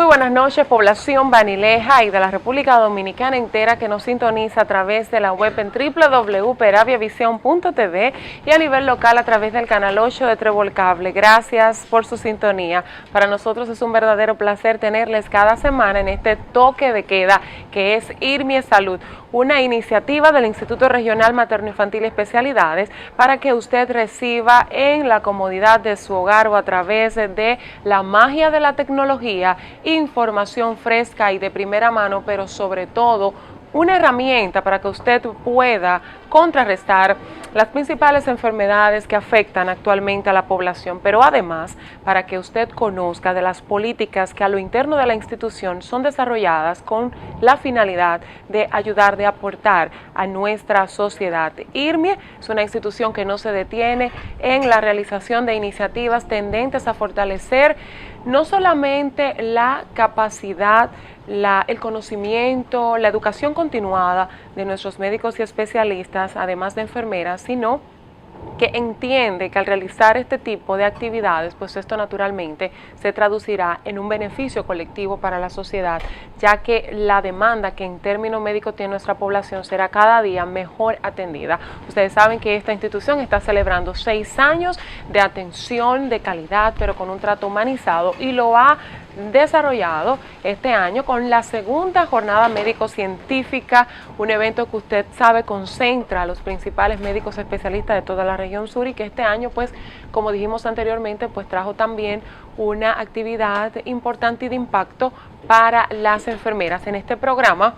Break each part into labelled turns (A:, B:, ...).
A: buenas noches, población banileja y de la República Dominicana entera que nos sintoniza a través de la web en www.peraviavision.tv y a nivel local a través del canal 8 de Trébol Cable. Gracias por su sintonía. Para nosotros es un verdadero placer tenerles cada semana en este toque de queda que es IRMI Salud, una iniciativa del Instituto Regional Materno Infantil y Especialidades para que usted reciba en la comodidad de su hogar o a través de la magia de la tecnología información fresca y de primera mano, pero sobre todo una herramienta para que usted pueda contrarrestar las principales enfermedades que afectan actualmente a la población, pero además para que usted conozca de las políticas que a lo interno de la institución son desarrolladas con la finalidad de ayudar, de aportar a nuestra sociedad. IRMI es una institución que no se detiene en la realización de iniciativas tendentes a fortalecer no solamente la capacidad, el conocimiento, la educación continuada de nuestros médicos y especialistas, además de enfermeras, sino que entiende que al realizar este tipo de actividades, pues esto naturalmente se traducirá en un beneficio colectivo para la sociedad, ya que la demanda que en términos médicos tiene nuestra población será cada día mejor atendida. Ustedes saben que esta institución está celebrando 6 años de atención de calidad, pero con un trato humanizado, y lo ha desarrollado este año con la segunda jornada médico-científica, un evento que usted sabe concentra a los principales médicos especialistas de toda la región sur y que este año, pues, como dijimos anteriormente, pues trajo también una actividad importante y de impacto para las enfermeras. En este programa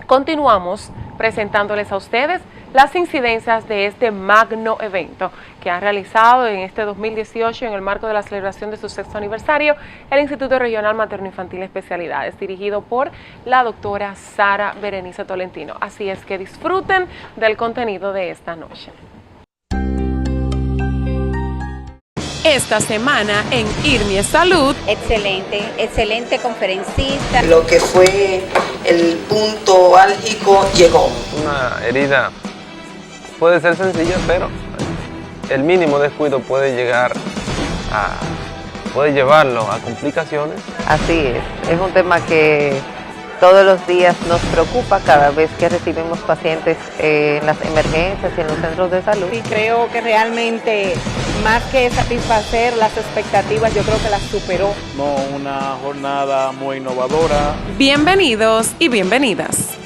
A: continuamos presentándoles a ustedes las incidencias de este magno evento que ha realizado en este 2018 en el marco de la celebración de su 6º aniversario el Instituto Regional Materno Infantil Especialidades, dirigido por la doctora Sara Berenice Tolentino. Así es que disfruten del contenido de esta noche. Esta semana en IRMI Salud.
B: Excelente conferencista.
C: Lo que fue el punto álgico llegó.
D: Una herida puede ser sencilla, pero el mínimo descuido puede llevarlo a complicaciones.
E: Así es un tema que todos los días nos preocupa cada vez que recibimos pacientes en las emergencias y en los centros de salud.
B: Y creo que realmente, más que satisfacer las expectativas, yo creo que las superó.
F: No, una jornada muy innovadora.
A: Bienvenidos y bienvenidas.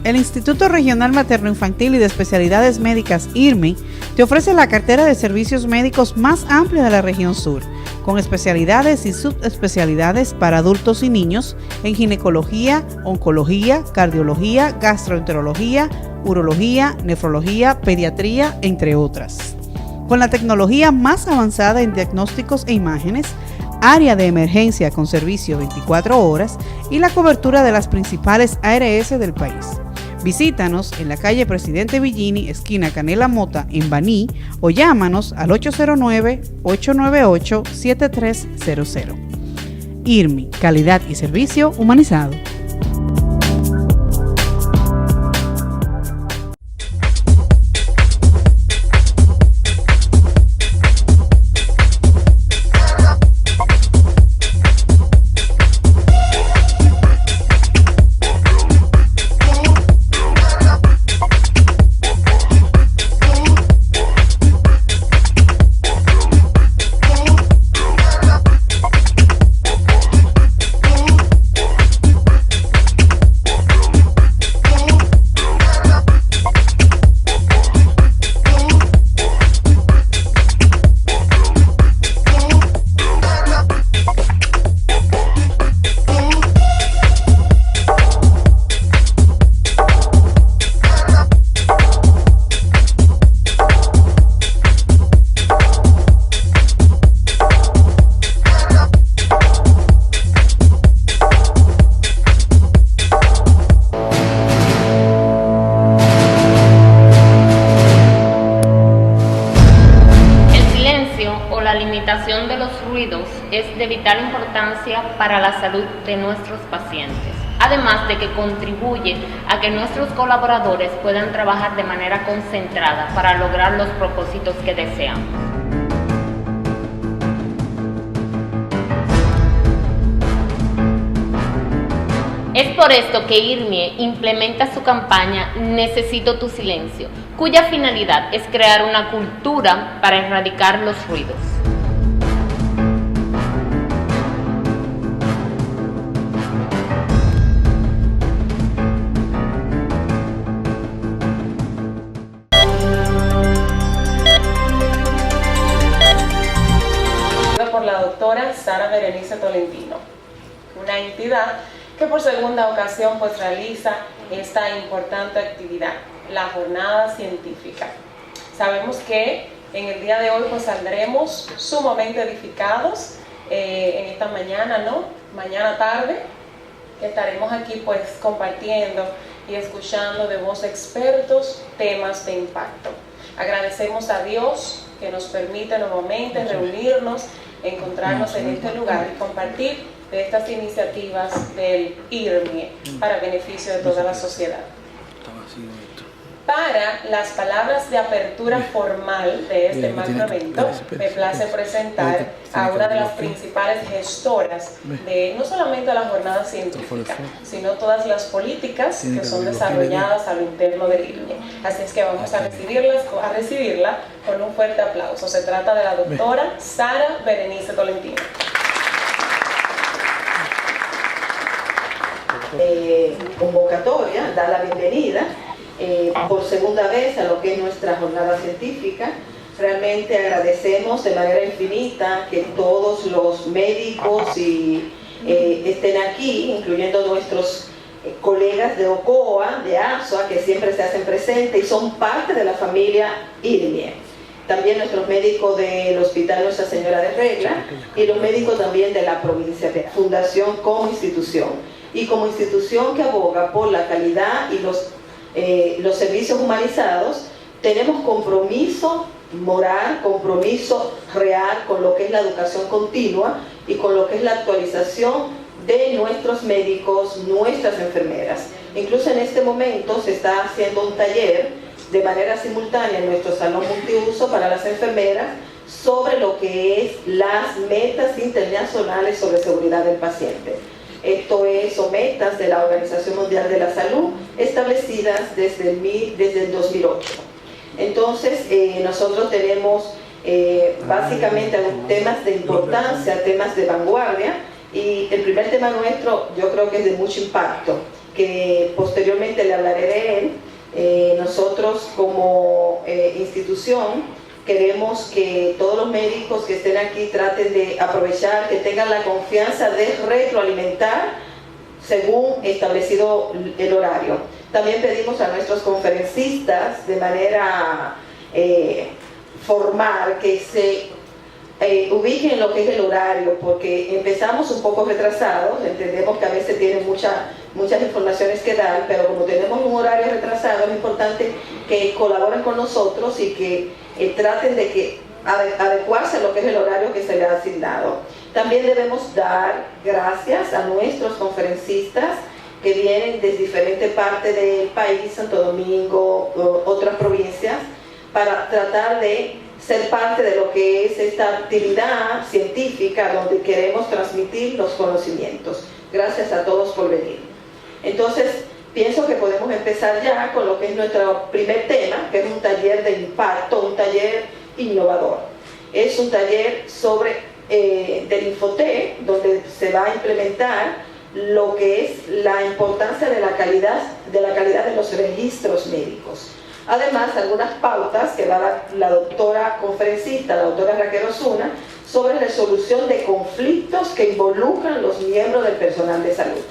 G: El Instituto Regional Materno Infantil y de Especialidades Médicas IRMI te ofrece la cartera de servicios médicos más amplia de la región sur, con especialidades y subespecialidades para adultos y niños en ginecología, oncología, cardiología, gastroenterología, urología, nefrología, pediatría, entre otras. Con la tecnología más avanzada en diagnósticos e imágenes, área de emergencia con servicio 24 horas y la cobertura de las principales ARS del país. Visítanos en la calle Presidente Villini, esquina Canela Mota, en Baní, o llámanos al 809-898-7300. IRMI, calidad y servicio humanizado.
H: ruidos es de vital importancia para la salud de nuestros pacientes, además de que contribuye a que nuestros colaboradores puedan trabajar de manera concentrada para lograr los propósitos que desean. Es por esto que IRMIE implementa su campaña Necesito tu silencio, cuya finalidad es crear una cultura para erradicar los ruidos.
A: Por la doctora Sara Berenice Tolentino, una entidad que por segunda ocasión pues realiza esta importante actividad, la jornada científica. Sabemos que en el día de hoy pues saldremos sumamente edificados en esta mañana, ¿no? Mañana tarde, que estaremos aquí pues compartiendo y escuchando de voz de expertos temas de impacto. Agradecemos a Dios que nos permite nuevamente reunirnos, encontrarnos en este lugar y compartir de estas iniciativas del IRMIE para beneficio de toda la sociedad. Para las palabras de apertura formal de este magno evento, me place presentar a una de las principales gestoras de no solamente la jornada científica, sino todas las políticas que son desarrolladas a lo interno del IRMIE. Así es que vamos a recibirla con un fuerte aplauso. Se trata de la doctora Sara Berenice Tolentino.
C: Convocatoria, da la bienvenida por segunda vez a lo que es nuestra jornada científica. Realmente agradecemos de manera infinita que todos los médicos estén aquí, incluyendo nuestros colegas de OCOA, de ASOA, que siempre se hacen presentes y son parte de la familia IRMIE. También nuestros médicos del Hospital Nuestra Señora de Regla y los médicos también de la provincia de Fundación como institución. Y como institución que aboga por la calidad y los servicios humanizados, tenemos compromiso moral, compromiso real con lo que es la educación continua y con lo que es la actualización de nuestros médicos, nuestras enfermeras. Incluso en este momento se está haciendo un taller de manera simultánea en nuestro salón multiuso para las enfermeras sobre lo que es las metas internacionales sobre seguridad del paciente. Esto es, o metas de la Organización Mundial de la Salud establecidas desde el 2008. Entonces, nosotros tenemos básicamente temas de importancia, temas de vanguardia, y el primer tema nuestro yo creo que es de mucho impacto, que posteriormente le hablaré de él. Nosotros como institución queremos que todos los médicos que estén aquí traten de aprovechar, que tengan la confianza de retroalimentar según establecido el horario. También pedimos a nuestros conferencistas de manera formal que se ubiquen en lo que es el horario, porque empezamos un poco retrasados, entendemos que a veces tienen muchas informaciones que dar, pero como tenemos un horario retrasado es importante que colaboren con nosotros y que traten de adecuarse a lo que es el horario que se le ha asignado. También debemos dar gracias a nuestros conferencistas que vienen desde diferentes partes del país, Santo Domingo, otras provincias, para tratar de ser parte de lo que es esta actividad científica donde queremos transmitir los conocimientos. Gracias a todos por venir. Entonces, pienso que podemos empezar ya con lo que es nuestro primer tema, que es un taller de impacto, un taller innovador. Es un taller sobre del Infotec, donde se va a implementar lo que es la importancia de la calidad de los registros médicos. Además, algunas pautas que va a dar la doctora conferencista, la doctora Raquel Osuna, sobre resolución de conflictos que involucran los miembros del personal de salud.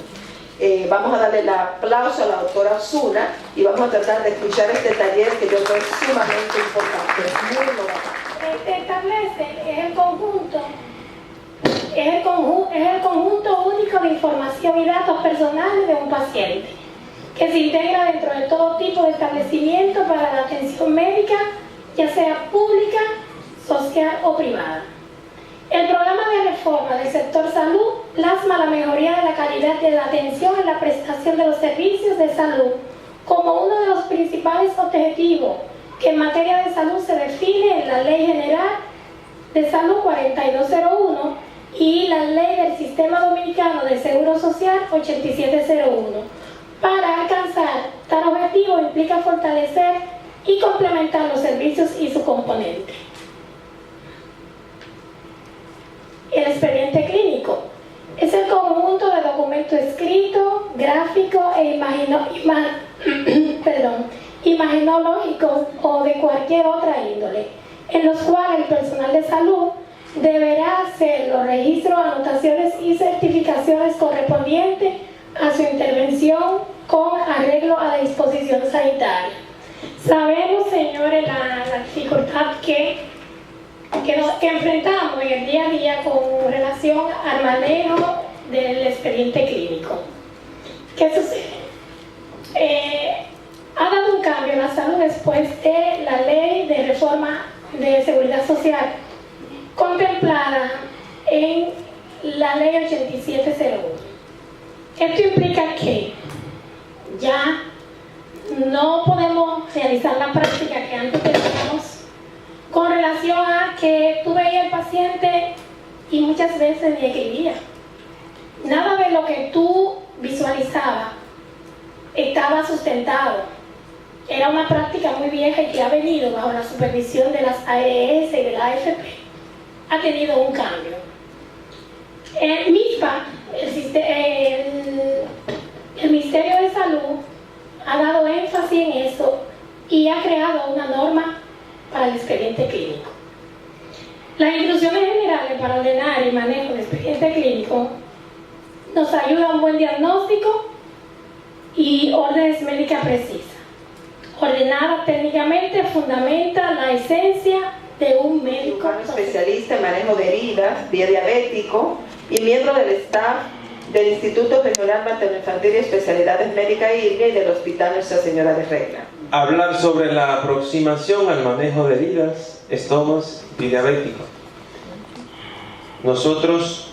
C: Vamos a darle el aplauso a la doctora Osuna y vamos a tratar de escuchar este taller que yo creo es sumamente importante, es muy innovador.
I: Establece el conjunto único de información y datos personales de un paciente, que se integra dentro de todo tipo de establecimiento para la atención médica, ya sea pública, social o privada. El programa de reforma del sector salud plasma la mejoría de la calidad de la atención en la prestación de los servicios de salud como uno de los principales objetivos que en materia de salud se define en la Ley General de Salud 4201 y la Ley del Sistema Dominicano de Seguro Social 8701. Para alcanzar tal objetivo implica fortalecer y complementar los servicios y su componente. El expediente clínico es el conjunto de documentos escritos, gráficos e imaginológicos o de cualquier otra índole, en los cuales el personal de salud deberá hacer los registros, anotaciones y certificaciones correspondientes a su intervención con arreglo a la disposición sanitaria. Sabemos, señores, la dificultad que enfrentamos en el día a día con relación al manejo del expediente clínico. ¿Qué sucede? Ha dado un cambio en la salud después de la Ley de Reforma de Seguridad Social contemplada en la Ley 8701. Esto implica que ya no podemos realizar la práctica que antes teníamos con relación a que tú veías al paciente y muchas veces ni escribía. Nada de lo que tú visualizabas estaba sustentado. Era una práctica muy vieja y que ha venido bajo la supervisión de las ARS y de la AFP. Ha tenido un cambio. El MISPA, el Ministerio de Salud, ha dado énfasis en eso y ha creado una norma para el expediente clínico. Las instrucciones generales para ordenar el manejo del expediente clínico nos ayuda a un buen diagnóstico y órdenes médicas precisas. Ordenada técnicamente fundamenta la esencia de un médico
C: especialista en manejo de heridas, diabético y miembro del staff del Instituto Regional Materno-Infantil y Especialidades Médicas IRME y del Hospital Nuestra Señora de Regla.
J: Hablar sobre la aproximación al manejo de heridas, estomas y diabético. Nosotros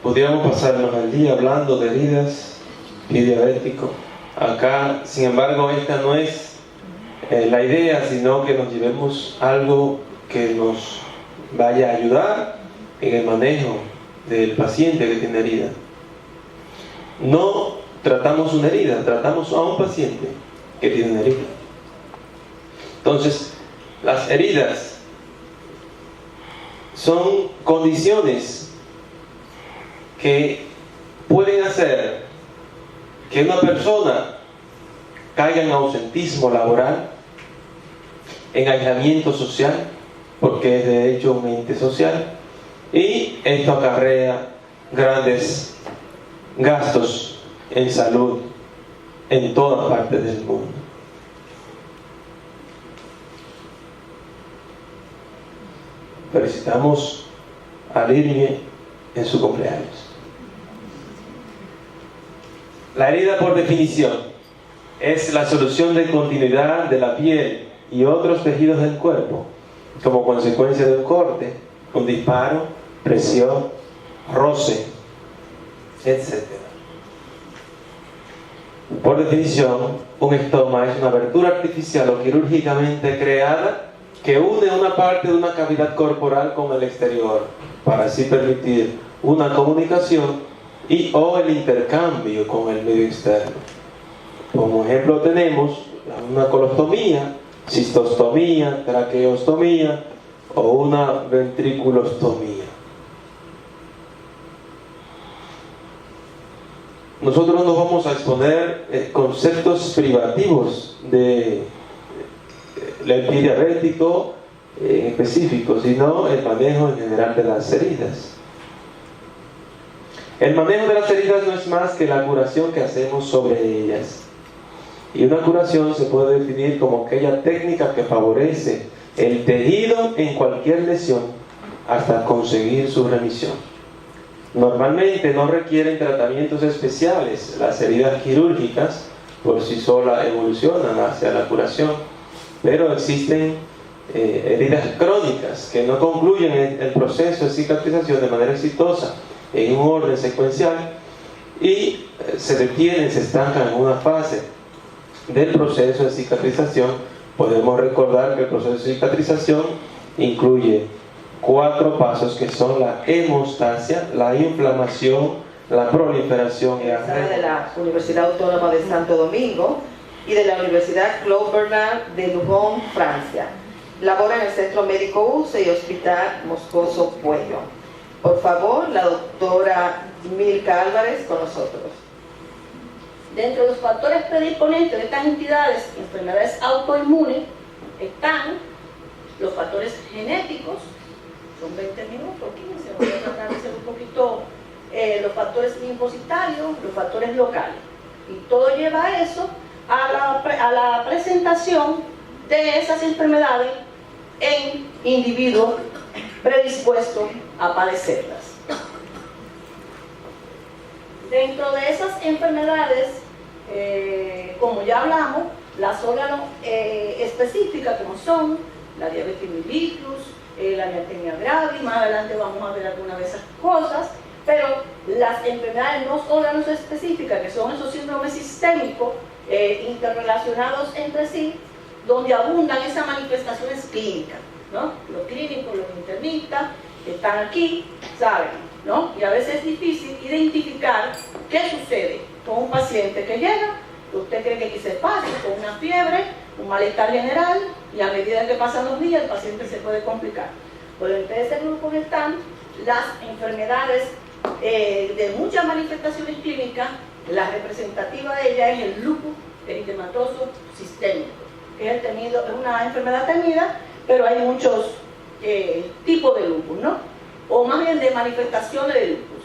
J: podríamos pasarnos el día hablando de heridas y diabético. Acá, sin embargo, esta no es la idea, sino que nos llevemos algo que nos vaya a ayudar en el manejo del paciente que tiene herida. No tratamos una herida, tratamos a un paciente que tiene una herida. Entonces, las heridas son condiciones que pueden hacer que una persona caiga en ausentismo laboral, en aislamiento social, porque es de hecho un ente social, y esto acarrea grandes gastos en salud en todas partes del mundo. Felicitamos a IRME en su cumpleaños. La herida, por definición, es la solución de continuidad de la piel y otros tejidos del cuerpo como consecuencia de un corte, un disparo, presión, roce, etc. Por definición, un estoma es una abertura artificial o quirúrgicamente creada que une una parte de una cavidad corporal con el exterior para así permitir una comunicación y o el intercambio con el medio externo. Como ejemplo tenemos una colostomía, cistostomía, traqueostomía o una ventriculostomía. Nosotros no vamos a exponer conceptos privativos del pie diabético en específico, sino el manejo en general de las heridas. El manejo de las heridas no es más que la curación que hacemos sobre ellas. Y una curación se puede definir como aquella técnica que favorece el tejido en cualquier lesión hasta conseguir su remisión. Normalmente no requieren tratamientos especiales. Las heridas quirúrgicas por sí solas evolucionan hacia la curación, pero existen heridas crónicas que no concluyen el proceso de cicatrización de manera exitosa en un orden secuencial y se detienen, se estancan en una fase del proceso de cicatrización. Podemos recordar que el proceso de cicatrización incluye 4 pasos que son la hemostasia, la inflamación, la proliferación y la
C: de la Universidad Autónoma de Santo Domingo y de la Universidad Claude Bernard de Lyon, Francia. Labora en el Centro Médico UCE y Hospital Moscoso Puello. Por favor, la doctora Milka Álvarez con nosotros.
K: Dentro de los factores predisponentes de estas entidades, enfermedades autoinmunes, están los factores genéticos, son 20 minutos, 15, voy a tratar de ser un poquito, los factores linfocitarios, los factores locales. Y todo lleva a eso, a la presentación de esas enfermedades en individuos predispuestos a padecerlas. Dentro de esas enfermedades, como ya hablamos, las órganos específicas como son la diabetes mellitus, la miastenia gravis, más adelante vamos a ver algunas de esas cosas, pero las enfermedades no órganos específicas, que son esos síndromes sistémicos interrelacionados entre sí, donde abundan esas manifestaciones clínicas, ¿no? Los clínicos, los internistas, están aquí, saben, ¿no? Y a veces es difícil identificar qué sucede con un paciente que llega, usted cree que quizá pase con una fiebre, un malestar general, y a medida que pasan los días el paciente se puede complicar. Pues entre ese grupo están las enfermedades de muchas manifestaciones clínicas. La representativa de ella es el lupus eritematoso sistémico, que es una enfermedad temida, pero hay muchos tipos de lupus, ¿no? O más bien de manifestaciones de lupus.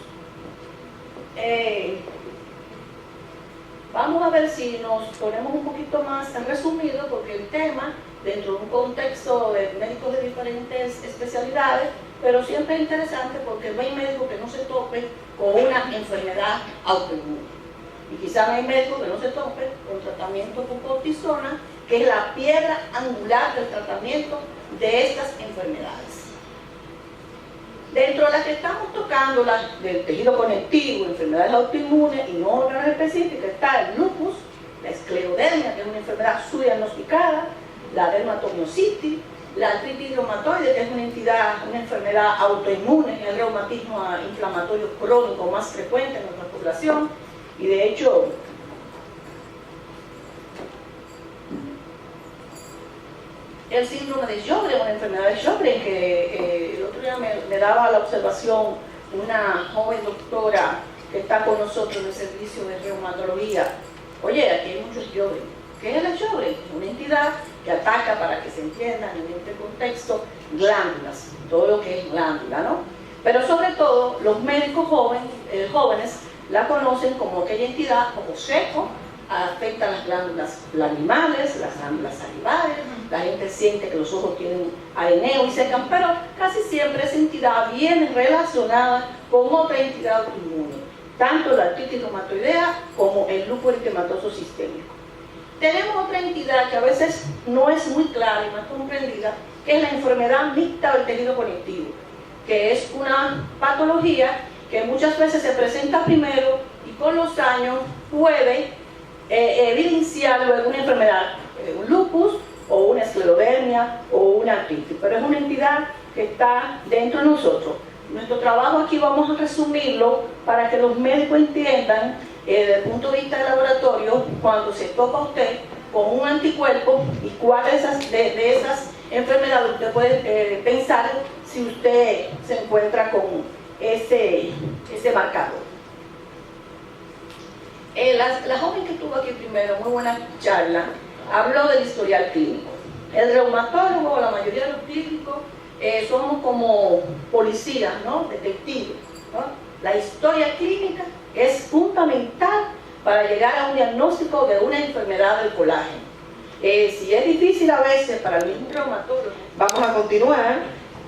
K: Vamos a ver si nos ponemos un poquito más resumido, porque el tema, dentro de un contexto de médicos de diferentes especialidades, pero siempre es interesante porque no hay médico que no se tope con una enfermedad autoinmune. Y quizá no hay médico que no se tope con tratamiento con cortisona, que es la piedra angular del tratamiento de estas enfermedades. Dentro de las que estamos tocando, las del tejido conectivo, enfermedades autoinmunes y no órganos específicos, está el lupus, la esclerodermia, que es una enfermedad subdiagnosticada, la dermatomiositis, la artritis reumatoide, que es una enfermedad autoinmune, es el reumatismo inflamatorio crónico más frecuente en nuestra población, y de hecho el síndrome de Sjögren, una enfermedad de Sjögren, que el otro día me daba la observación una joven doctora que está con nosotros en el servicio de reumatología. Oye, aquí hay muchos Sjögren. ¿Qué es el Sjögren? Una entidad que ataca, para que se entienda en este contexto, glándulas, todo lo que es glándula, ¿no? Pero sobre todo, los médicos jóvenes la conocen como aquella entidad, como seco, afecta las glándulas lagrimales, las glándulas salivares, la gente siente que los ojos tienen areneo y secan, pero casi siempre esa entidad viene relacionada con otra entidad autoinmune, tanto la artritis reumatoidea como el lupus eritematoso sistémico. Tenemos otra entidad que a veces no es muy clara y más comprendida, que es la enfermedad mixta del tejido conectivo, que es una patología que muchas veces se presenta primero y con los años puede evidenciar luego una enfermedad, un lupus o una esclerodermia o una artritis, pero es una entidad que está dentro de nosotros. Nuestro trabajo aquí vamos a resumirlo para que los médicos entiendan desde el punto de vista del laboratorio, cuando se topa usted con un anticuerpo y cuáles de esas enfermedades usted puede pensar si usted se encuentra con ese marcador. La joven que tuvo aquí primero, muy buena charla, habló del historial clínico. El reumatólogo, la mayoría de los clínicos, somos como policías, ¿no? Detectives, ¿no? La historia clínica es fundamental para llegar a un diagnóstico de una enfermedad del colágeno. Si es difícil a veces para el mismo reumatólogo.
C: Vamos a continuar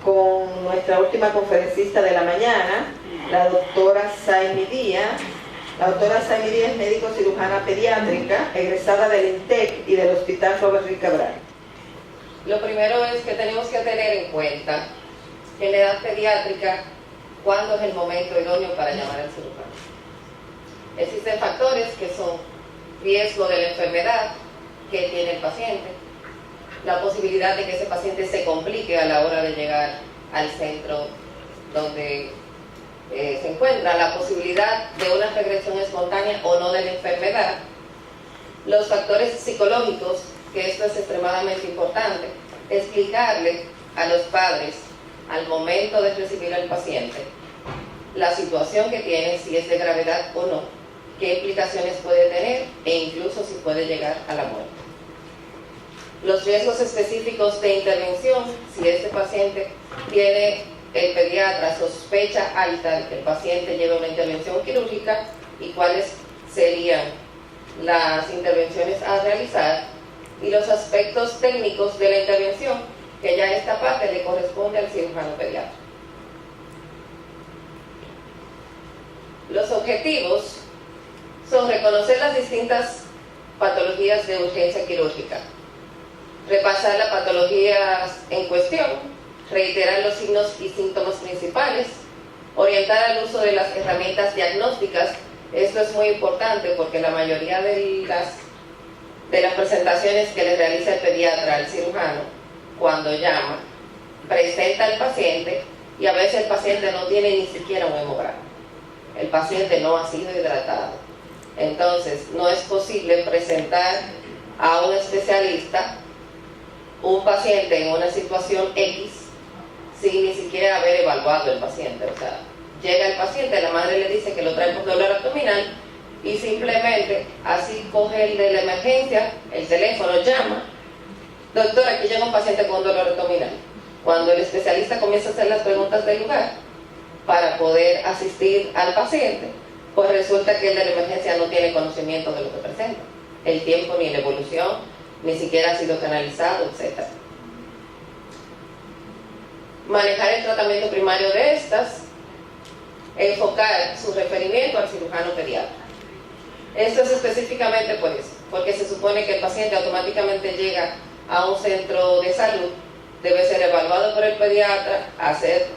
C: con nuestra última conferencista de la mañana, la doctora Saimi Díaz. La doctora Saimi Díaz es médico cirujana pediátrica, egresada del INTEC y del Hospital Robert Reed Cabral.
L: Lo primero es que tenemos que tener en cuenta en la edad pediátrica cuándo es el momento idóneo para llamar al cirujano. Existen factores que son riesgo de la enfermedad que tiene el paciente, la posibilidad de que ese paciente se complique a la hora de llegar al centro donde se encuentra, la posibilidad de una regresión espontánea o no de la enfermedad, los factores psicológicos, que esto es extremadamente importante, explicarle a los padres al momento de recibir al paciente la situación que tiene, si es de gravedad o no, qué implicaciones puede tener e incluso si puede llegar a la muerte. Los riesgos específicos de intervención, si este paciente tiene, el pediatra sospecha alta de que el paciente lleve una intervención quirúrgica, y cuáles serían las intervenciones a realizar, y los aspectos técnicos de la intervención, que ya esta parte le corresponde al cirujano pediatra. Los objetivos son reconocer las distintas patologías de urgencia quirúrgica, repasar las patologías en cuestión, reiterar los signos y síntomas principales, orientar al uso de las herramientas diagnósticas. Esto es muy importante porque la mayoría de las presentaciones que le realiza el pediatra al cirujano, cuando llama, presenta al paciente y a veces el paciente no tiene ni siquiera un hemograma. El paciente no ha sido hidratado. Entonces, no es posible presentar a un especialista un paciente en una situación X sin ni siquiera haber evaluado el paciente. O sea, llega el paciente, la madre le dice que lo trae por dolor abdominal y simplemente así coge el de la emergencia, el teléfono, llama: doctor, aquí llega un paciente con dolor abdominal. Cuando el especialista comienza a hacer las preguntas del lugar para poder asistir al paciente, pues resulta que el de la emergencia no tiene conocimiento de lo que presenta, el tiempo ni la evolución, ni siquiera ha sido canalizado, etc. Manejar el tratamiento primario de estas, enfocar su referimiento al cirujano pediatra. Esto es específicamente por eso, porque se supone que el paciente automáticamente llega a un centro de salud, debe ser evaluado por el pediatra, hacer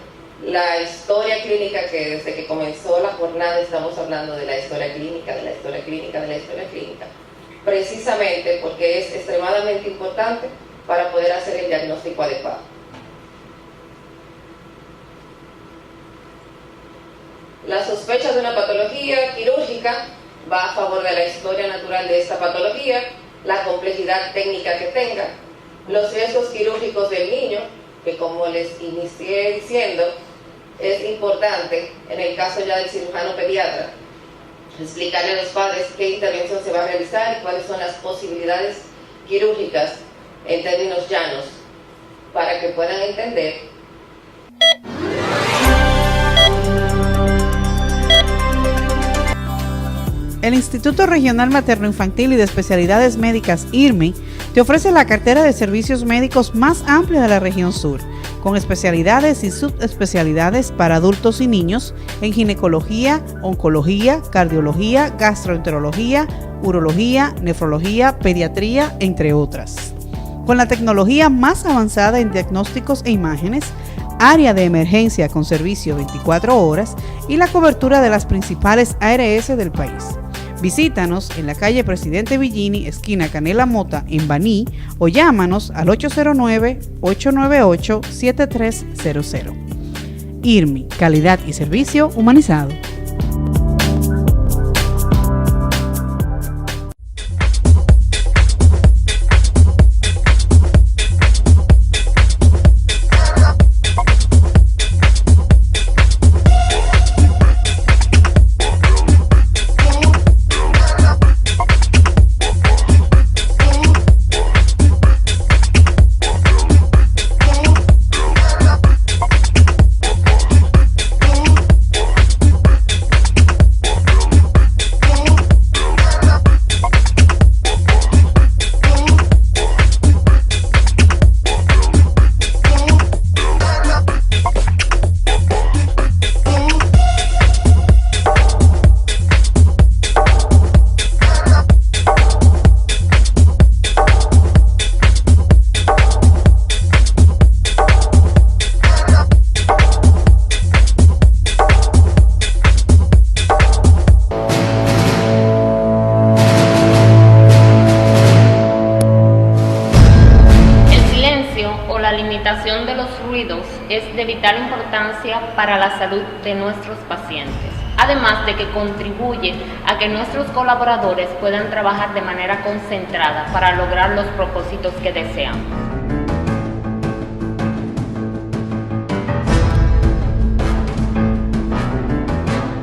L: la historia clínica, que desde que comenzó la jornada estamos hablando de la historia clínica, de la historia clínica, de la historia clínica, precisamente porque es extremadamente importante para poder hacer el diagnóstico adecuado. La sospecha de una patología quirúrgica va a favor de la historia natural de esta patología, la complejidad técnica que tenga, los riesgos quirúrgicos del niño, que como les inicié diciendo, es importante en el caso ya del cirujano pediatra explicarle a los padres qué intervención se va a realizar y cuáles son las posibilidades quirúrgicas en términos llanos, para que puedan entender.
G: El Instituto Regional Materno-Infantil y de Especialidades Médicas IRMI te ofrece la cartera de servicios médicos más amplia de la región sur, con especialidades y subespecialidades para adultos y niños en ginecología, oncología, cardiología, gastroenterología, urología, nefrología, pediatría, entre otras. Con la tecnología más avanzada en diagnósticos e imágenes, área de emergencia con servicio 24 horas y la cobertura de las principales ARS del país. Visítanos en la calle Presidente Villini, esquina Canela Mota, en Baní, o llámanos al 809-898-7300. IRMI, calidad y servicio humanizado.
H: limitación de los ruidos es de vital importancia para la salud de nuestros pacientes, además de que contribuye a que nuestros colaboradores puedan trabajar de manera concentrada para lograr los propósitos que desean.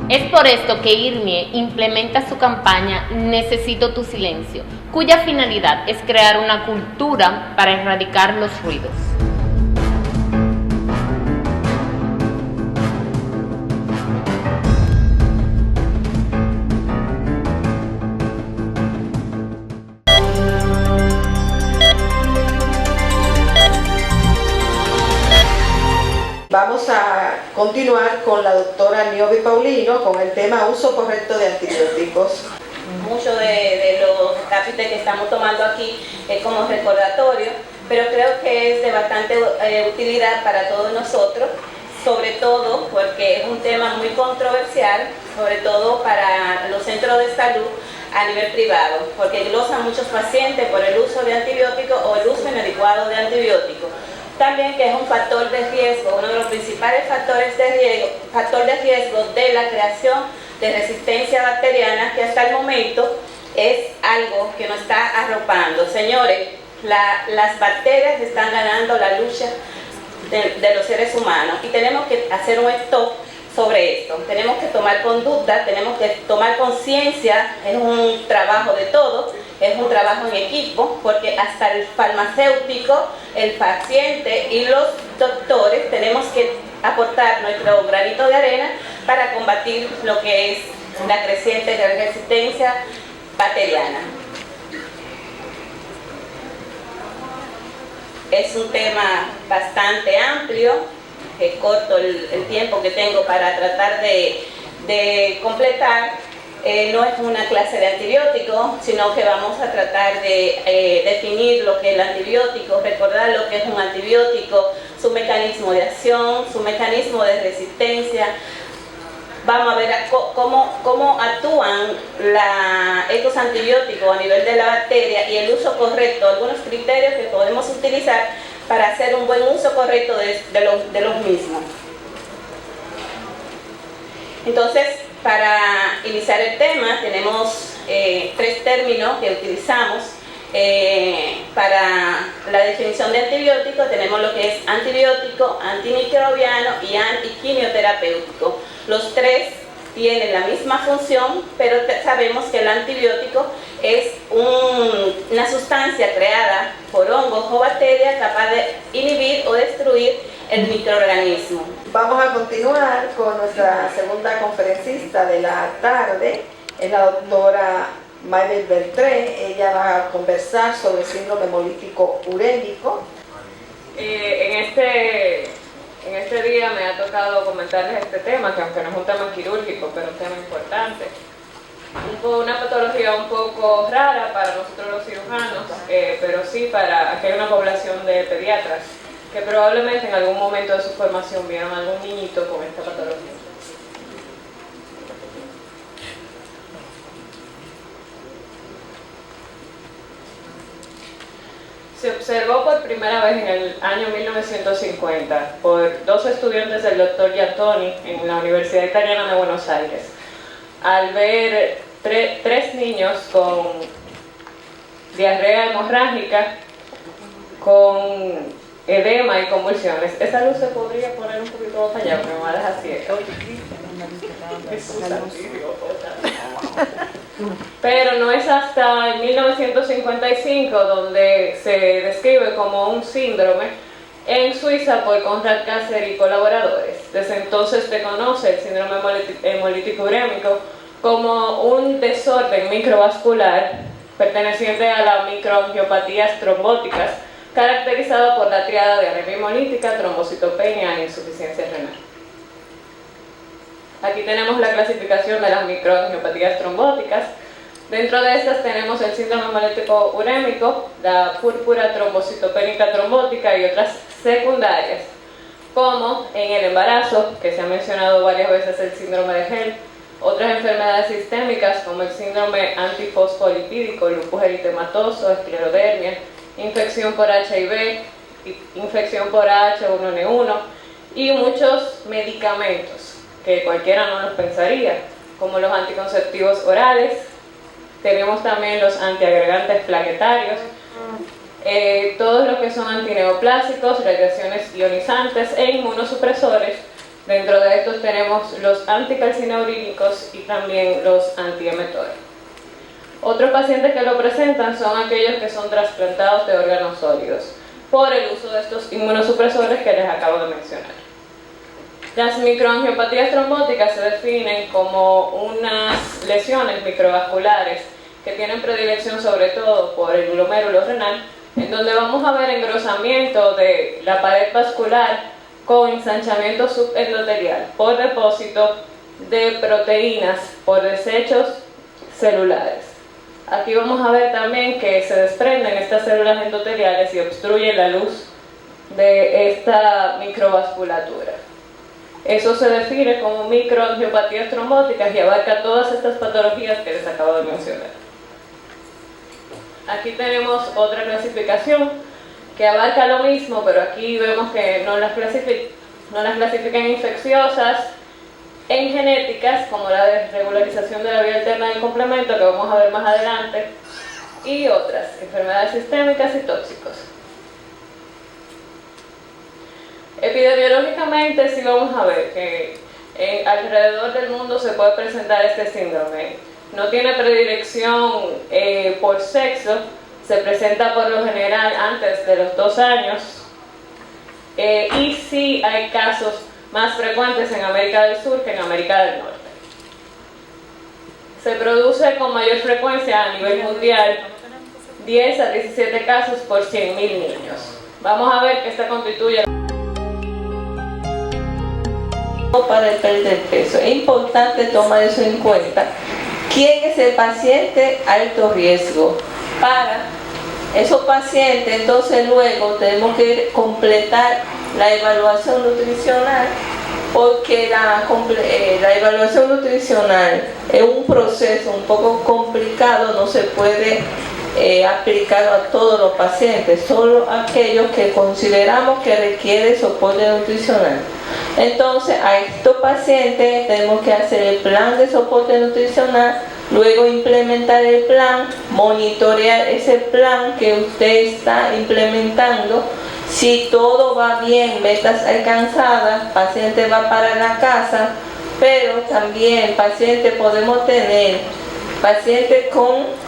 H: Es por esto que IRMIE implementa su campaña Necesito tu silencio, cuya finalidad es crear una cultura para erradicar los ruidos.
C: Vamos a continuar con la doctora Niobe Paulino con el tema uso correcto de antibióticos.
M: Mucho de los capítulos que estamos tomando aquí es como recordatorio, pero creo que es de bastante utilidad para todos nosotros, sobre todo porque es un tema muy controversial, sobre todo para los centros de salud a nivel privado, porque glosan muchos pacientes por el uso de antibióticos o el uso inadecuado de antibióticos. También que es un factor de riesgo, uno de los principales factores de riesgo de la creación de resistencia bacteriana, que hasta el momento es algo que nos está arropando. Señores, las bacterias están ganando la lucha de los seres humanos y tenemos que hacer un stop sobre esto. Tenemos que tomar conducta, tenemos que tomar conciencia, es un trabajo de todos, es un trabajo en equipo, porque hasta el farmacéutico, el paciente y los doctores tenemos que aportar nuestro granito de arena para combatir lo que es la creciente resistencia bacteriana. Es un tema bastante amplio, corto el tiempo que tengo para tratar de completar. No es una clase de antibióticos, sino que vamos a tratar de definir lo que es el antibiótico, recordar lo que es un antibiótico, su mecanismo de acción, su mecanismo de resistencia. Vamos a ver cómo actúan estos antibióticos a nivel de la bacteria y el uso correcto, algunos criterios que podemos utilizar para hacer un buen uso correcto de los mismos. Entonces, para iniciar el tema, tenemos 3 términos que utilizamos para la definición de antibiótico. Tenemos lo que es antibiótico, antimicrobiano y antiquimioterapéutico. Los 3 tienen la misma función, pero sabemos que el antibiótico es una sustancia creada por hongos o bacterias capaz de inhibir o destruir el microorganismo.
C: Vamos a continuar con nuestra segunda conferencista de la tarde, es la doctora Maybel Beltré. Ella va a conversar sobre el síndrome hemolítico urémico.
N: En este día me ha tocado comentarles este tema, que aunque no es un tema quirúrgico, pero es un tema importante. Una patología un poco rara para nosotros los cirujanos, pero sí para aquí hay una población de pediatras que probablemente en algún momento de su formación vieron a algún niñito con esta patología. Se observó por primera vez en el año 1950 por 2 estudiantes del Dr. Giattoni en la Universidad Italiana de Buenos Aires, al ver 3 niños con diarrea hemorrágica, con edema y convulsiones. Esa luz se podría poner un poquito más allá, porque me va a dejar ciega. Pero no es hasta 1955 donde se describe como un síndrome en Suiza por Konrad Kasser y colaboradores. Desde entonces se conoce el síndrome hemolítico urémico como un desorden microvascular perteneciente a las microangiopatías trombóticas, caracterizado por la triada de anemia hemolítica, trombocitopenia e insuficiencia renal. Aquí tenemos la clasificación de las microangiopatías trombóticas. Dentro de estas tenemos el síndrome hemolítico urémico, la púrpura trombocitopénica trombótica y otras secundarias, como en el embarazo, que se ha mencionado varias veces el síndrome de Hell, otras enfermedades sistémicas como el síndrome antifosfolipídico, lupus eritematoso, esclerodermia, infección por HIV, infección por H1N1 y muchos medicamentos que cualquiera no los pensaría, como los anticonceptivos orales. Tenemos también los antiagregantes plaquetarios, todos los que son antineoplásicos, radiaciones ionizantes e inmunosupresores. Dentro de estos tenemos los anticalcineurínicos y también los antiemetores. Otros pacientes que lo presentan son aquellos que son trasplantados de órganos sólidos por el uso de estos inmunosupresores que les acabo de mencionar. Las microangiopatías trombóticas se definen como unas lesiones microvasculares que tienen predilección sobre todo por el glomérulo renal, en donde vamos a ver engrosamiento de la pared vascular con ensanchamiento subendotelial por depósito de proteínas por desechos celulares. Aquí vamos a ver también que se desprenden estas células endoteliales y obstruyen la luz de esta microvasculatura. Eso se define como microangiopatías trombóticas y abarca todas estas patologías que les acabo de mencionar. Aquí tenemos otra clasificación que abarca lo mismo, pero aquí vemos que no las clasifican infecciosas, en genéticas, como la desregularización de la vía alterna del complemento, que vamos a ver más adelante, y otras, enfermedades sistémicas y tóxicos. Epidemiológicamente sí vamos a ver que alrededor del mundo se puede presentar este síndrome. No tiene predilección por sexo, se presenta por lo general antes de los 2 años, y sí hay casos más frecuentes en América del Sur que en América del Norte. Se produce con mayor frecuencia a nivel mundial, 10 a 17 casos por 100.000 niños. Vamos a ver qué esta constituye.
O: Para el perder peso, es importante tomar eso en cuenta. ¿Quién es el paciente alto riesgo? Para esos pacientes, entonces luego tenemos que completar la evaluación nutricional, porque la evaluación nutricional es un proceso un poco complicado, no se puede aplicar a todos los pacientes, solo aquellos que consideramos que requieren soporte nutricional. Entonces a estos pacientes tenemos que hacer el plan de soporte nutricional, luego implementar el plan, monitorear ese plan que usted está implementando. Si todo va bien, metas alcanzadas, paciente va para la casa, pero también paciente podemos tener pacientes con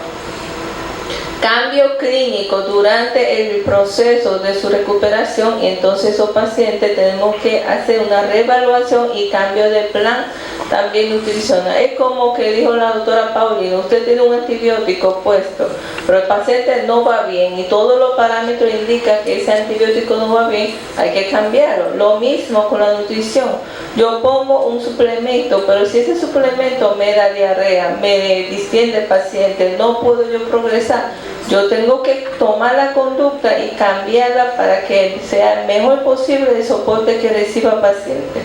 O: cambio clínico durante el proceso de su recuperación, y entonces esos pacientes tenemos que hacer una reevaluación y cambio de plan también nutricional. Es como que dijo la doctora Paulino, usted tiene un antibiótico puesto, pero el paciente no va bien y todos los parámetros indican que ese antibiótico no va bien, hay que cambiarlo. Lo mismo con la nutrición. Yo pongo un suplemento, pero si ese suplemento me da diarrea, me distiende el paciente, no puedo yo progresar. Yo tengo que tomar la conducta y cambiarla para que sea el mejor posible el soporte que reciba el paciente.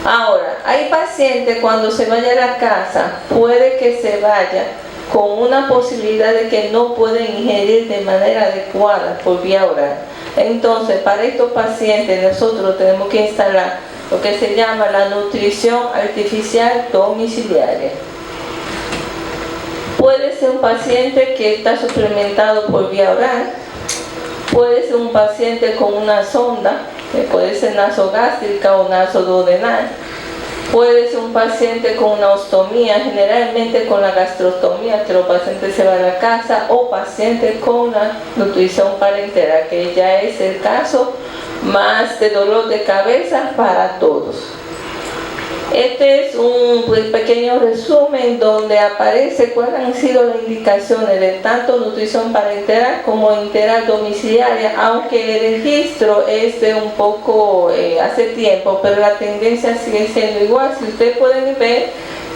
O: Ahora, hay pacientes cuando se vaya a la casa, puede que se vaya con una posibilidad de que no pueden ingerir de manera adecuada por vía oral. Entonces, para estos pacientes nosotros tenemos que instalar lo que se llama la nutrición artificial domiciliaria. Puede ser un paciente que está suplementado por vía oral, puede ser un paciente con una sonda, que puede ser nasogástrica o nasoduodenal, puede ser un paciente con una ostomía, generalmente con la gastrostomía, que los pacientes se van a la casa, o pacientes con una nutrición parenteral, que ya es el caso más de dolor de cabeza para todos. Este es un pequeño resumen donde aparece cuáles han sido las indicaciones de tanto nutrición parenteral como enteral domiciliaria, aunque el registro es de un poco hace tiempo, pero la tendencia sigue siendo igual. Si ustedes pueden ver,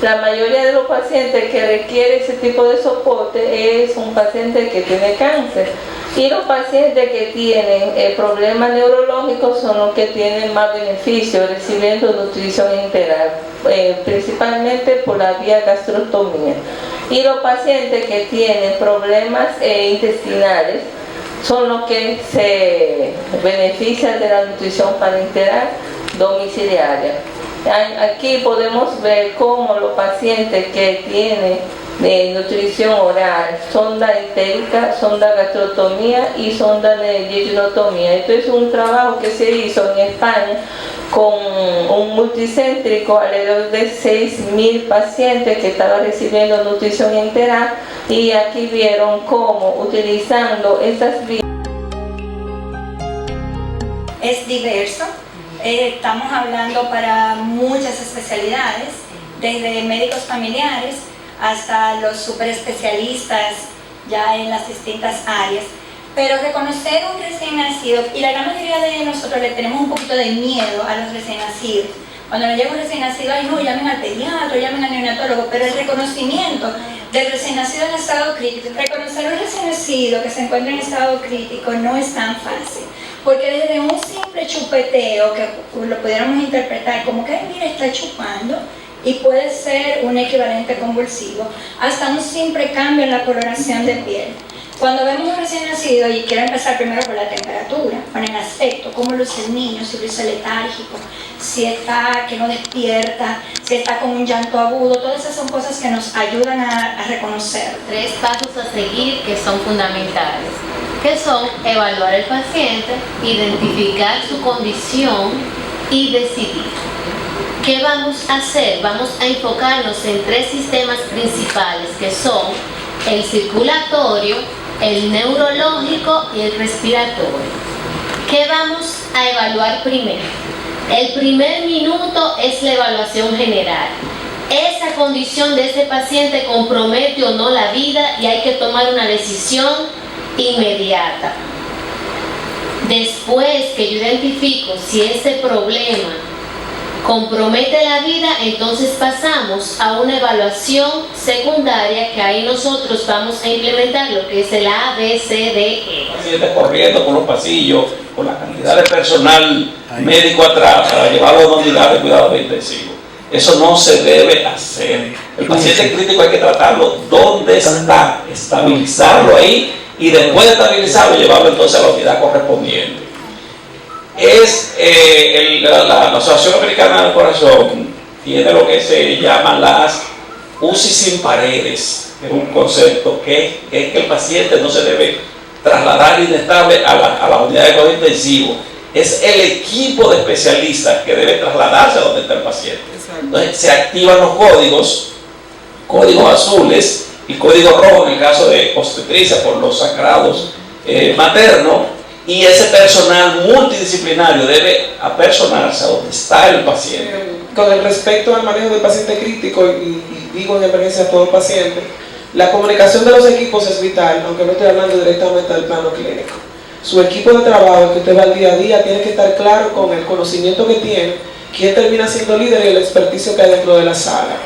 O: la mayoría de los pacientes que requieren ese tipo de soporte es un paciente que tiene cáncer. Y los pacientes que tienen problemas neurológicos son los que tienen más beneficios recibiendo nutrición integral, principalmente por la vía gastrostomía. Y los pacientes que tienen problemas intestinales son los que se benefician de la nutrición parenteral domiciliaria. Aquí podemos ver cómo los pacientes que tienen nutrición oral, sonda entérica, sonda gastrotomía y sonda de dietotomía. Esto es un trabajo que se hizo en España con un multicéntrico alrededor de 6.000 pacientes que estaban recibiendo nutrición enteral, y aquí vieron cómo utilizando estas vías.
P: Es diverso, estamos hablando para muchas especialidades, desde médicos familiares hasta los superespecialistas ya en las distintas áreas. Pero reconocer un recién nacido, y la gran mayoría de nosotros le tenemos un poquito de miedo a los recién nacidos. Cuando nos llega un recién nacido, ay no, llamen al pediatra, llamen al neonatólogo, pero el reconocimiento del recién nacido en estado crítico, reconocer un recién nacido que se encuentra en estado crítico no es tan fácil. Porque desde un simple chupeteo, que lo pudiéramos interpretar como que, mira, está chupando, y puede ser un equivalente convulsivo, hasta un simple cambio en la coloración de piel. Cuando vemos un recién nacido, y quiero empezar primero por la temperatura, con el aspecto, cómo luce el niño, si luce letárgico, si está que no despierta, si está con un llanto agudo, todas esas son cosas que nos ayudan a reconocer.
Q: 3 pasos a seguir que son fundamentales, que son evaluar al paciente, identificar su condición y decidir. ¿Qué vamos a hacer? Vamos a enfocarnos en 3 sistemas principales, que son el circulatorio, el neurológico y el respiratorio. ¿Qué vamos a evaluar primero? El primer minuto es la evaluación general. Esa condición de ese paciente compromete o no la vida y hay que tomar una decisión inmediata. Después que yo identifico si ese problema compromete la vida, entonces pasamos a una evaluación secundaria, que ahí nosotros vamos a implementar lo que es el ABCDE.
R: Pacientes corriendo por los pasillos, con la cantidad de personal médico atrás para llevarlo a una unidad de cuidado intensivo. Eso no se debe hacer. El paciente crítico hay que tratarlo donde está, estabilizarlo ahí, y después de estabilizarlo, llevarlo entonces a la unidad correspondiente. La Asociación Americana del Corazón tiene lo que se llama las UCI sin paredes, que es un concepto que es que el paciente no se debe trasladar inestable a la unidad de cuidado intensivo. Es el equipo de especialistas que debe trasladarse a donde está el paciente. Entonces se activan los códigos azules y código rojo en el caso de obstetricia por los sangrados maternos. Y ese personal multidisciplinario debe apersonarse a donde está el paciente.
S: Con el respecto al manejo del paciente crítico, y digo en emergencia a todo paciente, la comunicación de los equipos es vital, aunque no estoy hablando directamente del plano clínico. Su equipo de trabajo, que usted va al día a día, tiene que estar claro con el conocimiento que tiene, quién termina siendo líder y el experticio que hay dentro de la sala.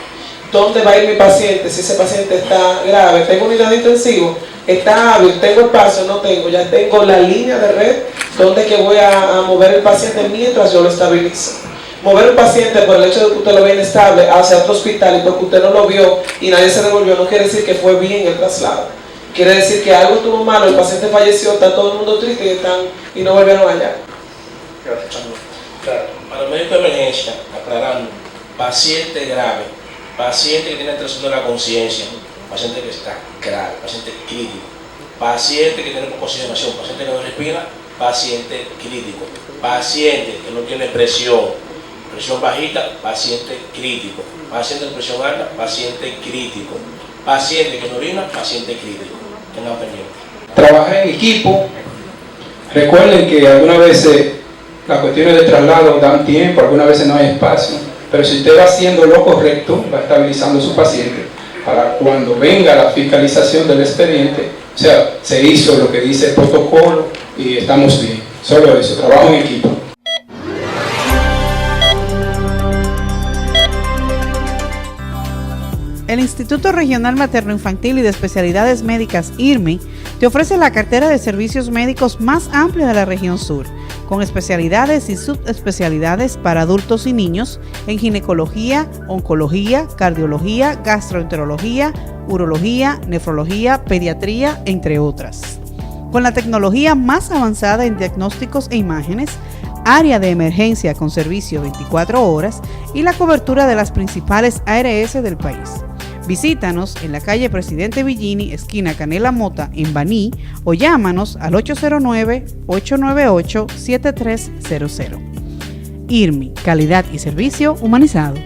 S: ¿Dónde va a ir mi paciente? Si ese paciente está grave, tengo unidad de intensivo, está hábil, tengo espacio, no tengo, ya tengo la línea de red donde que voy a mover el paciente mientras yo lo estabilizo. Mover el paciente por el hecho de que usted lo ve inestable hacia otro hospital y porque usted no lo vio y nadie se devolvió, no quiere decir que fue bien el traslado. Quiere decir que algo estuvo malo, el paciente falleció, está todo el mundo triste y no volvieron allá.
T: Claro, para el médico de emergencia, aclarando, paciente grave, paciente que tiene alteración de la conciencia, paciente que está grave, paciente crítico, paciente que tiene poca oxigenación, paciente que no respira, paciente crítico, paciente que no tiene presión bajita, paciente crítico, paciente de presión alta, paciente crítico, paciente que no orina, paciente crítico. Tengan pendiente.
U: Trabajar en equipo. Recuerden que algunas veces las cuestiones de traslado dan tiempo, algunas veces no hay espacio, pero si usted va haciendo lo correcto, va estabilizando a su paciente para cuando venga la fiscalización del expediente, o sea, se hizo lo que dice el protocolo y estamos bien. Solo eso, trabajo en equipo.
G: El Instituto Regional Materno-Infantil y de Especialidades Médicas IRMI te ofrece la cartera de servicios médicos más amplia de la región sur, con especialidades y subespecialidades para adultos y niños en ginecología, oncología, cardiología, gastroenterología, urología, nefrología, pediatría, entre otras. con la tecnología más avanzada en diagnósticos e imágenes, área de emergencia con servicio 24 horas y la cobertura de las principales ARS del país. Visítanos en la calle Presidente Villini, esquina Canela Mota, en Baní, o llámanos al 809-898-7300. IRMI, calidad y servicio humanizado.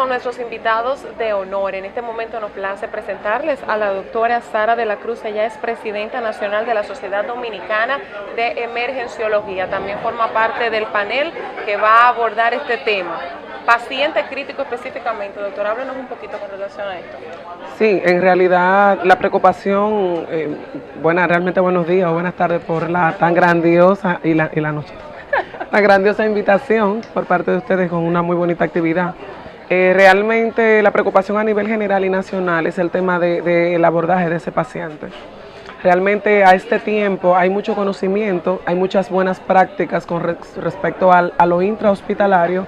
A: Nuestros invitados de honor. En este momento nos place presentarles a la doctora Sara de la Cruz. Ella es presidenta nacional de la Sociedad Dominicana de Emergenciología. También forma parte del panel que va a abordar este tema. Paciente crítico específicamente. Doctora, háblenos un poquito con relación a esto.
D: Sí, en realidad la preocupación, realmente buenos días o buenas tardes por la tan grandiosa y la noche. La grandiosa invitación por parte de ustedes con una muy bonita actividad. Realmente la preocupación a nivel general y nacional es el tema del abordaje de ese paciente. Realmente a este tiempo hay mucho conocimiento, hay muchas buenas prácticas con respecto a lo intrahospitalario,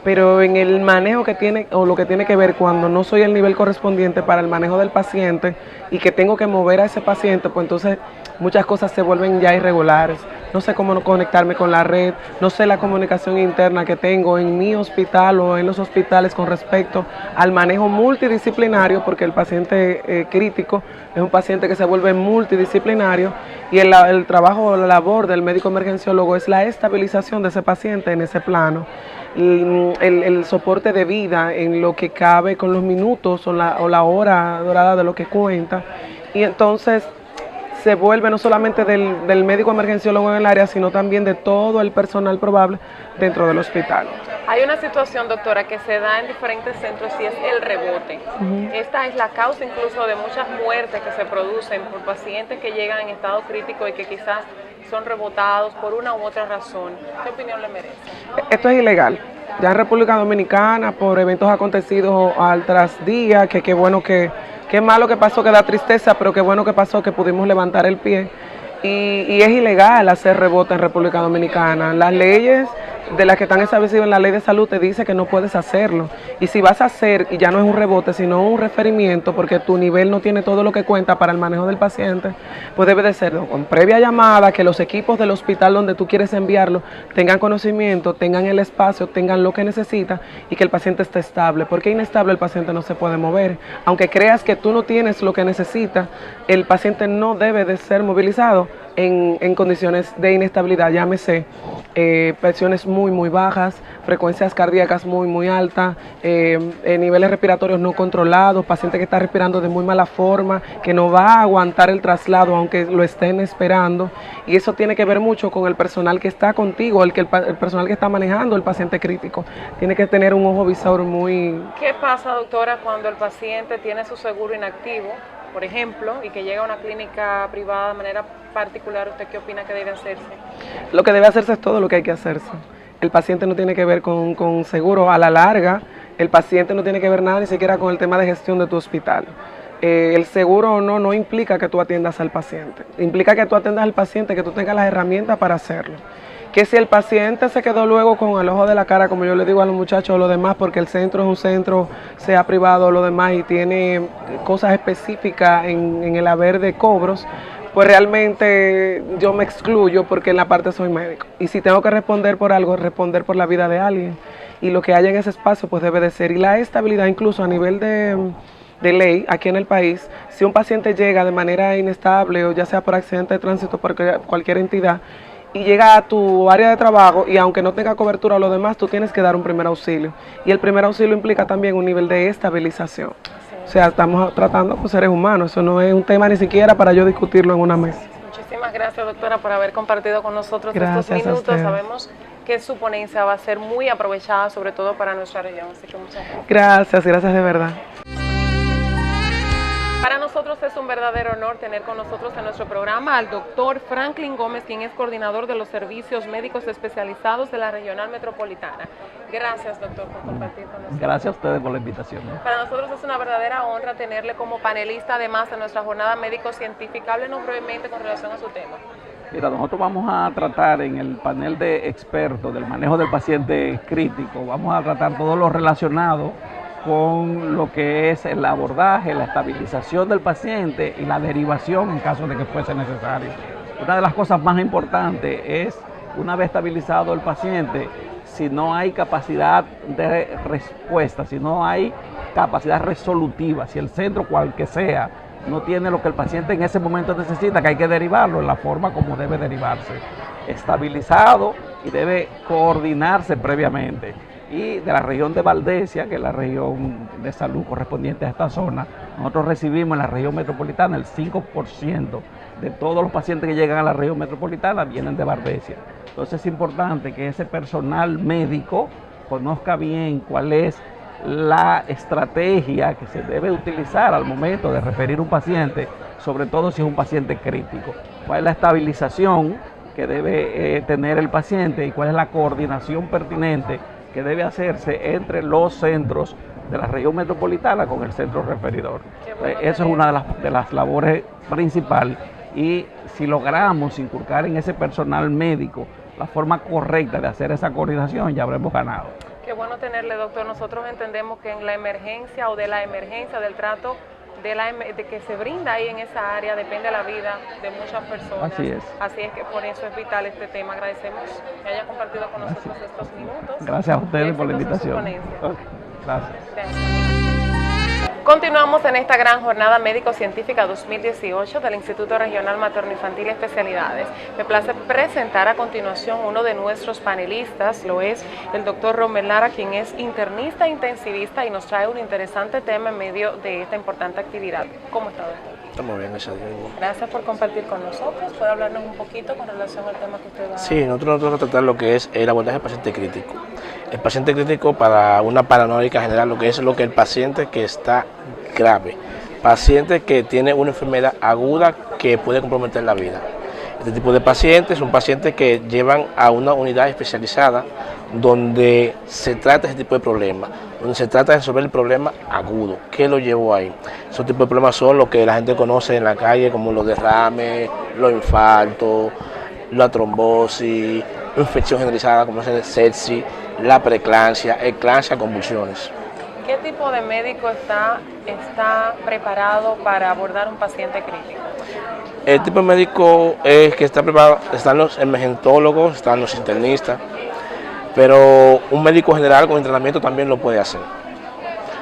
D: pero en el manejo que tiene o lo que tiene que ver cuando no soy el nivel correspondiente para el manejo del paciente y que tengo que mover a ese paciente, pues entonces muchas cosas se vuelven ya irregulares. No sé cómo conectarme con la red, no sé la comunicación interna que tengo en mi hospital o en los hospitales con respecto al manejo multidisciplinario, porque el paciente crítico es un paciente que se vuelve multidisciplinario y el trabajo o la labor del médico emergenciólogo es la estabilización de ese paciente en ese plano. El soporte de vida en lo que cabe con los minutos o la hora dorada de lo que cuenta, y entonces se vuelve no solamente del médico emergenciólogo en el área, sino también de todo el personal probable dentro del hospital.
A: Hay una situación, doctora, que se da en diferentes centros y es el rebote. Esta es la causa incluso de muchas muertes que se producen por pacientes que llegan en estado crítico y que quizás son rebotados por una u otra razón. ¿Qué opinión le merece?
D: Esto es ilegal. Ya en República Dominicana, por eventos acontecidos al trasdía, que qué bueno que... Qué malo que pasó, que da tristeza, pero qué bueno que pasó, que pudimos levantar el pie. Y es ilegal hacer rebote en República Dominicana. Las leyes de las que están establecidas en la ley de salud te dice que no puedes hacerlo. Y si vas a hacer, y ya no es un rebote, sino un referimiento, porque tu nivel no tiene todo lo que cuenta para el manejo del paciente, pues debe de ser con previa llamada, que los equipos del hospital donde tú quieres enviarlo tengan conocimiento, tengan el espacio, tengan lo que necesita y que el paciente esté estable. Porque inestable el paciente no se puede mover. Aunque creas que tú no tienes lo que necesita, el paciente no debe de ser movilizado en condiciones de inestabilidad, llámese presiones muy bajas, frecuencias cardíacas muy altas, niveles respiratorios no controlados, paciente que está respirando de muy mala forma, que no va a aguantar el traslado aunque lo estén esperando, y eso tiene que ver mucho con el personal que está contigo, el personal que está manejando el paciente crítico. Tiene que tener un ojo visor muy...
A: ¿Qué pasa, doctora, cuando el paciente tiene su seguro inactivo, por ejemplo, y que llega a una clínica privada de manera particular? ¿Usted qué opina que debe hacerse?
D: Lo que debe hacerse es todo lo que hay que hacerse. El paciente no tiene que ver con seguro a la larga, el paciente no tiene que ver nada ni siquiera con el tema de gestión de tu hospital. El seguro o no implica que tú atiendas al paciente, implica que tú atiendas al paciente, que tú tengas las herramientas para hacerlo. Que si el paciente se quedó luego con el ojo de la cara, como yo le digo a los muchachos o lo demás, porque el centro es un centro, sea privado o lo demás, y tiene cosas específicas en el haber de cobros, pues realmente yo me excluyo porque en la parte soy médico. Y si tengo que responder por algo, responder por la vida de alguien. Y lo que haya en ese espacio pues debe de ser. Y la estabilidad incluso a nivel de de ley aquí en el país, si un paciente llega de manera inestable o ya sea por accidente de tránsito, por cualquier entidad, y llega a tu área de trabajo y aunque no tenga cobertura o lo demás, tú tienes que dar un primer auxilio. Y el primer auxilio implica también un nivel de estabilización. O sea, estamos tratando con seres humanos, eso no es un tema ni siquiera para yo discutirlo en una mesa.
A: Muchísimas gracias, doctora, por haber compartido con nosotros
D: Gracias
A: estos minutos.
D: a
A: Sabemos que su ponencia va a ser muy aprovechada, sobre todo para nuestra región, así que muchas gracias.
D: Gracias de verdad.
A: Para nosotros es un verdadero honor tener con nosotros en nuestro programa al doctor Franklin Gómez, quien es coordinador de los servicios médicos especializados de la Regional Metropolitana. Gracias, doctor, por compartir con nosotros.
E: Gracias a ustedes por la invitación.
A: Para nosotros es una verdadera honra tenerle como panelista, además, en nuestra jornada médico-científica. Háblenos brevemente con relación a su tema.
E: Mira, nosotros vamos a tratar en el panel de expertos del manejo del paciente crítico, vamos a tratar todo lo relacionado con lo que es el abordaje, la estabilización del paciente y la derivación en caso de que fuese necesario. Una de las cosas más importantes es, una vez estabilizado el paciente, si no hay capacidad de respuesta, si no hay capacidad resolutiva, si el centro cual que sea no tiene lo que el paciente en ese momento necesita, que hay que derivarlo en la forma como debe derivarse, estabilizado y debe coordinarse previamente. Y de la región de Valdesia, que es la región de salud correspondiente a esta zona, nosotros recibimos en la región metropolitana el 5% de todos los pacientes que llegan a la región metropolitana vienen de Valdesia. Entonces es importante que ese personal médico conozca bien cuál es la estrategia que se debe utilizar al momento de referir un paciente, sobre todo si es un paciente crítico. Cuál es la estabilización que debe tener el paciente y cuál es la coordinación pertinente que debe hacerse entre los centros de la región metropolitana con el centro referidor. Eso es una de las labores principales, y si logramos inculcar en ese personal médico la forma correcta de hacer esa coordinación, ya habremos ganado.
A: Qué bueno tenerle, doctor. Nosotros entendemos que en la emergencia o de la emergencia del trato de que se brinda ahí en esa área depende la vida de muchas personas. Así es que por eso es vital este tema. Agradecemos que haya compartido con nosotros estos minutos.
E: Gracias a ustedes por la invitación. Gracias.
A: Continuamos en esta gran jornada médico-científica 2018 del Instituto Regional Materno-Infantil y Especialidades. Me place presentar a continuación uno de nuestros panelistas, lo es el doctor Romel Lara, quien es internista intensivista y nos trae un interesante tema en medio de esta importante actividad. ¿Cómo está, doctor?
T: Estamos bien, gracias a Dios.
A: Gracias por compartir con nosotros. ¿Puede hablarnos un poquito con relación al tema que usted va a...
T: Sí, nosotros vamos a tratar lo que es el abordaje del paciente crítico. El paciente crítico, para una paranoica general, lo que es el paciente que está grave, paciente que tiene una enfermedad aguda que puede comprometer la vida. Este tipo de pacientes son pacientes que llevan a una unidad especializada donde se trata ese tipo de problemas, donde se trata de resolver el problema agudo. ¿Qué lo llevó ahí? Esos tipos de problemas son los que la gente conoce en la calle como los derrames, los infartos, la trombosis, infección generalizada como es el sepsis, la preeclampsia, eclampsia, convulsiones.
A: ¿Qué tipo de médico está preparado para abordar un paciente crítico?
T: El tipo de médico que está preparado, están los emergentólogos, están los internistas, pero un médico general con entrenamiento también lo puede hacer.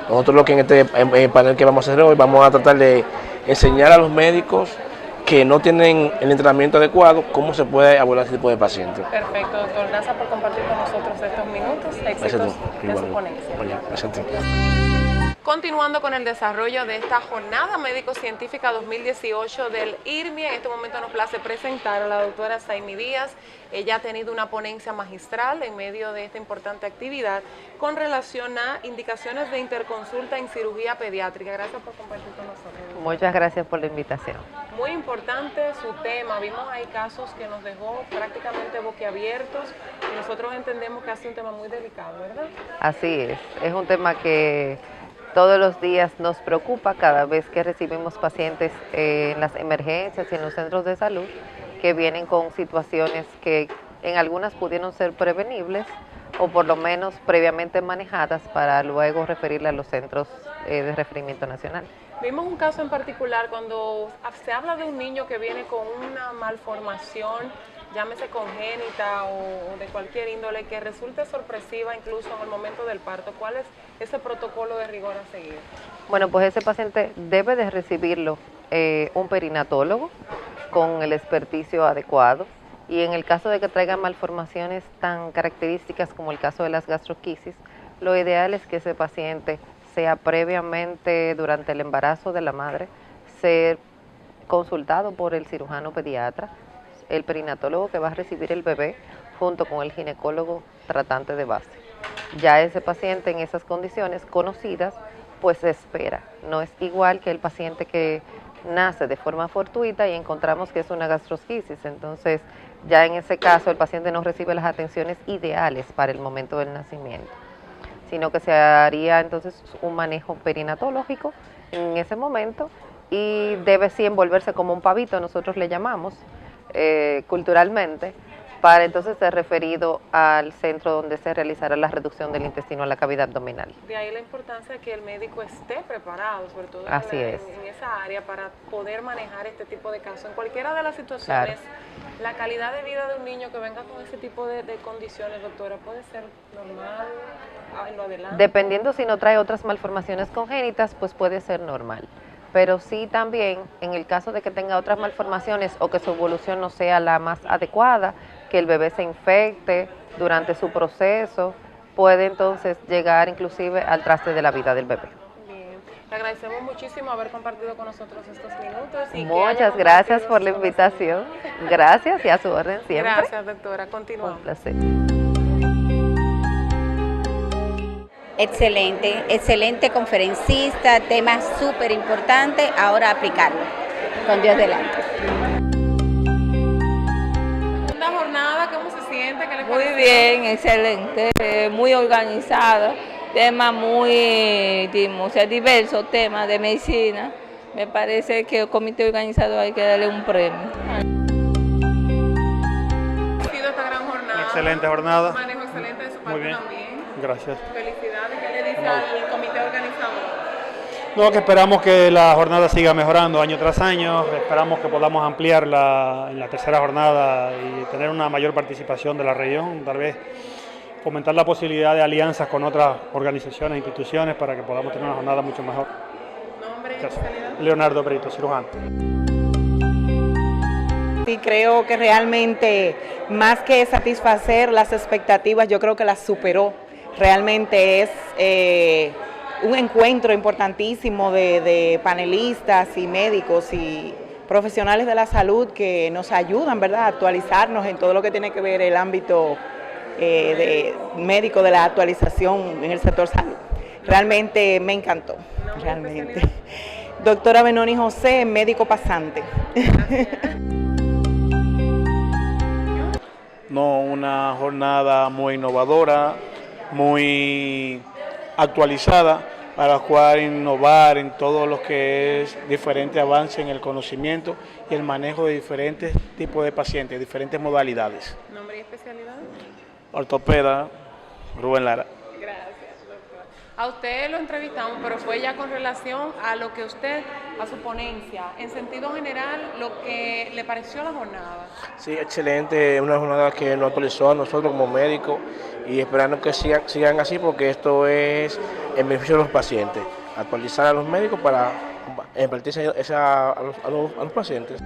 T: Nosotros lo que en el panel que vamos a hacer hoy, vamos a tratar de enseñar a los médicos que no tienen el entrenamiento adecuado cómo se puede abordar ese tipo de pacientes.
A: Perfecto, doctor. Gracias por compartir con nosotros estos minutos. Éxitos de su ponencia.
T: Gracias a ti.
A: Continuando con el desarrollo de esta jornada médico-científica 2018 del IRMI, en este momento nos place presentar a la doctora Saimi Díaz. Ella ha tenido una ponencia magistral en medio de esta importante actividad con relación a indicaciones de interconsulta en cirugía pediátrica. Gracias por compartir con nosotros.
V: Muchas gracias por la invitación.
A: Muy importante su tema. Vimos ahí casos que nos dejó prácticamente boquiabiertos y nosotros entendemos que ha sido un tema muy delicado, ¿verdad?
V: Así es un tema que todos los días nos preocupa cada vez que recibimos pacientes en las emergencias y en los centros de salud que vienen con situaciones que en algunas pudieron ser prevenibles o por lo menos previamente manejadas para luego referirle a los centros de referimiento nacional.
A: Vimos un caso en particular cuando se habla de un niño que viene con una malformación llámese congénita o de cualquier índole, que resulte sorpresiva incluso en el momento del parto? ¿Cuál es ese protocolo de rigor a seguir?
V: Bueno, pues ese paciente debe de recibirlo un perinatólogo con el experticio adecuado, y en el caso de que traigan malformaciones tan características como el caso de las gastroquisis, lo ideal es que ese paciente sea previamente, durante el embarazo de la madre, ser consultado por el cirujano pediatra, el perinatólogo que va a recibir el bebé, junto con el ginecólogo tratante de base. Ya ese paciente en esas condiciones conocidas, pues se espera. No es igual que el paciente que nace de forma fortuita y encontramos que es una gastrosquisis. Entonces, ya en ese caso el paciente no recibe las atenciones ideales para el momento del nacimiento, sino que se haría entonces un manejo perinatológico en ese momento, y debe sí envolverse como un pavito, nosotros le llamamos culturalmente, para entonces ser referido al centro donde se realizará la reducción del intestino a la cavidad abdominal.
A: De ahí la importancia de que el médico esté preparado, sobre todo en esa área, para poder manejar este tipo de casos. En cualquiera de las situaciones, la calidad de vida de un niño que venga con ese tipo de condiciones, doctora, puede ser normal en lo adelante.
V: Dependiendo si no trae otras malformaciones congénitas, pues puede ser normal. Pero sí también, en el caso de que tenga otras malformaciones o que su evolución no sea la más adecuada, que el bebé se infecte durante su proceso, puede entonces llegar inclusive al traste de la vida del bebé.
A: Bien, le agradecemos muchísimo haber compartido con nosotros estos minutos. Y
V: muchas gracias por la invitación. Gracias, y a su orden siempre.
A: Gracias, doctora. Continuamos.
V: Un placer.
B: Excelente, excelente conferencista, tema súper importante, ahora aplicarlo, con Dios delante.
A: Una jornada, ¿cómo se siente? ¿Qué le
O: Muy
A: pareció?
O: bien, excelente, muy organizada, tema muy, diverso, tema de medicina. Me parece que el comité organizador hay que darle un premio.
A: ¿Ha sido esta gran jornada?
F: Excelente jornada.
A: Un manejo excelente de su parte.
F: Muy bien.
A: También.
F: Gracias.
A: Felicidades. ¿Qué le dice al comité organizador?
F: No, que esperamos que la jornada siga mejorando año tras año. Esperamos que podamos ampliarla en la tercera jornada y tener una mayor participación de la región. Tal vez fomentar la posibilidad de alianzas con otras organizaciones e instituciones para que podamos tener una jornada mucho mejor.
A: ¿Nombre y
F: Gracias.
A: especialidad?
F: Leonardo Brito, cirujano.
W: Sí, creo que realmente, más que satisfacer las expectativas, yo creo que las superó. Realmente es un encuentro importantísimo de panelistas y médicos y profesionales de la salud que nos ayudan, ¿verdad?, a actualizarnos en todo lo que tiene que ver el ámbito de médico, de la actualización en el sector salud. Realmente me encantó, realmente. Doctora Benoni José, médico pasante.
F: No, una jornada muy innovadora, muy actualizada, para la cual innovar en todo lo que es diferente avance en el conocimiento y el manejo de diferentes tipos de pacientes, diferentes modalidades.
A: ¿Nombre y especialidad?
F: Ortopeda, Rubén Lara.
A: Gracias, doctor. A usted lo entrevistamos, pero fue ya con relación a lo que usted, a su ponencia, en sentido general, lo que le pareció la jornada.
T: Sí, excelente, una jornada que nos actualizó a nosotros como médicos y esperando que sigan así, porque esto es en beneficio de los pacientes, actualizar a los médicos para impartir a los pacientes.